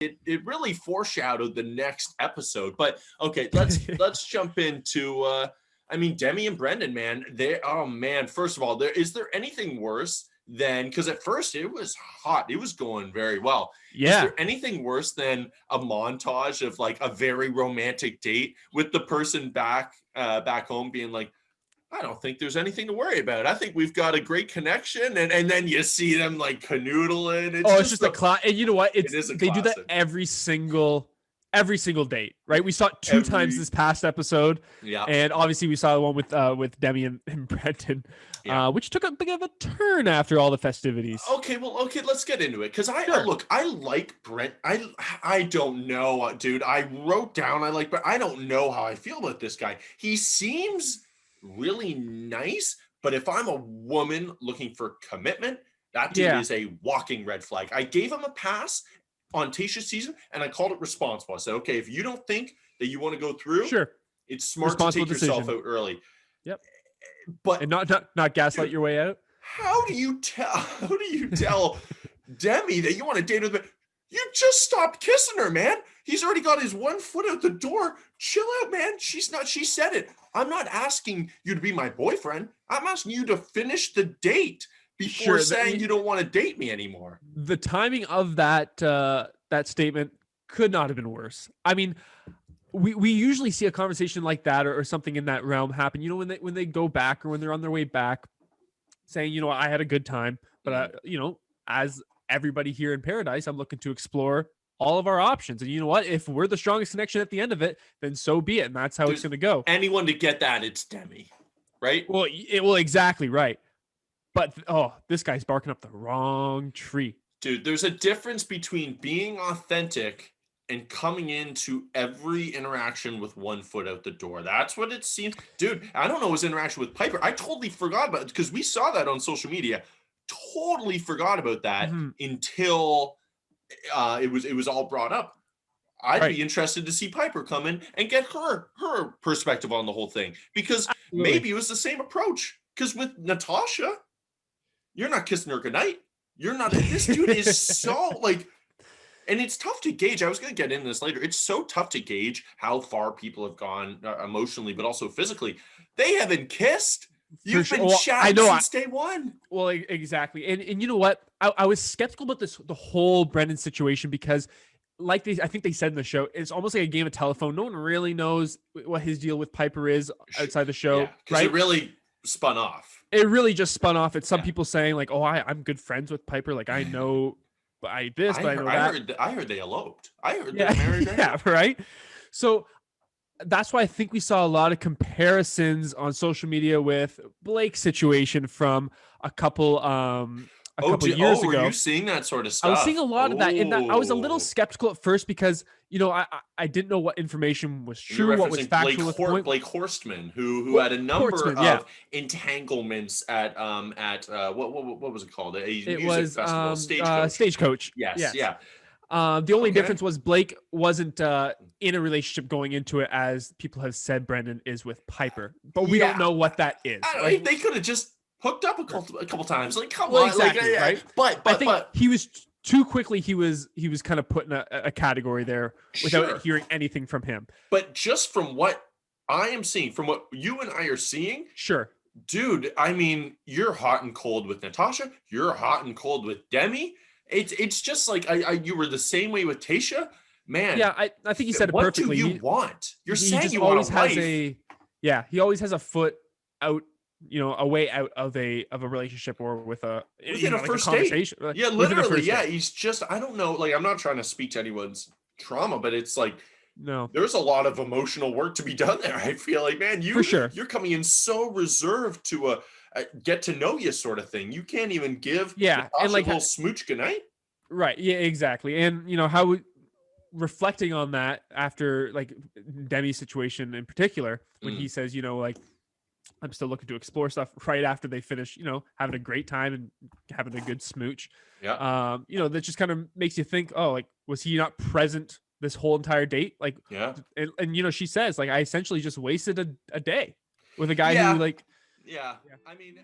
it really foreshadowed the next episode. But okay, let's jump into I mean, Demi and Brendan, man. Oh man, first of all, is there anything worse than, because at first it was hot, it was going very well. Yeah. Is there anything worse than a montage of like a very romantic date with the person back home being like, I don't think there's anything to worry about. I think we've got a great connection. And then you see them like canoodling. It's just a class. And you know what? They do that every single date, right? We saw it two times this past episode. Yeah. And obviously we saw the one with Demi and Brendan, which took a bit of a turn after all the festivities. Okay, let's get into it. Because I like Brent. I don't know, dude. I wrote down but I don't know how I feel about this guy. He seems really nice, but if I'm a woman looking for commitment, that dude is a walking red flag. I gave him a pass on Tayshia's season, and I called it responsible. I said, okay, if you don't think that you want to go through, sure, it's smart to take yourself out early. Yep. But and not gaslight your way out. How do you tell Demi that you want to date with me? You just stopped kissing her, man. He's already got his one foot out the door. Chill out, man. She said it. I'm not asking you to be my boyfriend. I'm asking you to finish the date before saying you don't want to date me anymore. The timing of that statement could not have been worse. I mean, we usually see a conversation like that or something in that realm happen. You know, when they go back or when they're on their way back, saying, you know, I had a good time, but you know, as everybody here in Paradise, I'm looking to explore all of our options. And you know what? If we're the strongest connection at the end of it, then so be it. And that's how it's going to go. Anyone to get that, it's Demi, right? Well, exactly right. But, this guy's barking up the wrong tree. Dude, there's a difference between being authentic and coming into every interaction with one foot out the door. That's what it seems. Dude, I don't know his interaction with Piper. I totally forgot about it because we saw that on social media. Totally forgot about that until it was all brought up. I'd be interested to see Piper come in and get her perspective on the whole thing, because maybe it was the same approach. Because with Natasha, you're not kissing her goodnight. You're not. This dude is so like, and it's tough to gauge. I was going to get into this later. It's so tough to gauge how far people have gone emotionally, but also physically. They haven't kissed. You've been chatting since day one. Well, exactly. And you know what? I was skeptical about the whole Brendan situation because, I think they said in the show, it's almost like a game of telephone. No one really knows what his deal with Piper is outside the show. Because it really spun off. It really just spun off. It's some people saying like, "Oh, I'm good friends with Piper. Like I know, I know that." I heard they eloped. I heard they're married. Yeah, right. So that's why I think we saw a lot of comparisons on social media with Blake's situation from a couple years ago. Were you seeing that sort of stuff? I was seeing a lot of that, and I was a little skeptical at first because, you know, I didn't know what information was true, what was factual. Blake Horstman, who had a number of entanglements at what was it called? Music festival, Stagecoach. Yes. Yeah. The only difference was Blake wasn't in a relationship going into it, as people have said Brendan is with Piper, but we don't know what that is. They could have just hooked up a couple times. Like, come on, exactly, right? But I think he was too quickly. He was kind of put in a category there without hearing anything from him. But just from what I am seeing, from what you and I are seeing, dude. I mean, you're hot and cold with Natasha. You're hot and cold with Demi. It's just like you were the same way with Tayshia, man. Yeah, I think he said it perfectly. What do you want? You're saying you want a wife. He always has a foot out, you know, a way out of a relationship or within a first date. Yeah, literally. Yeah, he's just, I don't know. Like, I'm not trying to speak to anyone's trauma, but it's like, there's a lot of emotional work to be done there. I feel like, man, you're coming in so reserved to a get to know you sort of thing. You can't even give and like a little smooch goodnight. Right. Yeah, exactly. And you know how reflecting on that after like Demi's situation in particular, when he says, you know, like, I'm still looking to explore stuff right after they finish, you know, having a great time and having a good smooch. Yeah. You know, that just kind of makes you think, oh, like, was he not present this whole entire date? Like, and you know, she says, like, I essentially just wasted a day with a guy who, like, I mean,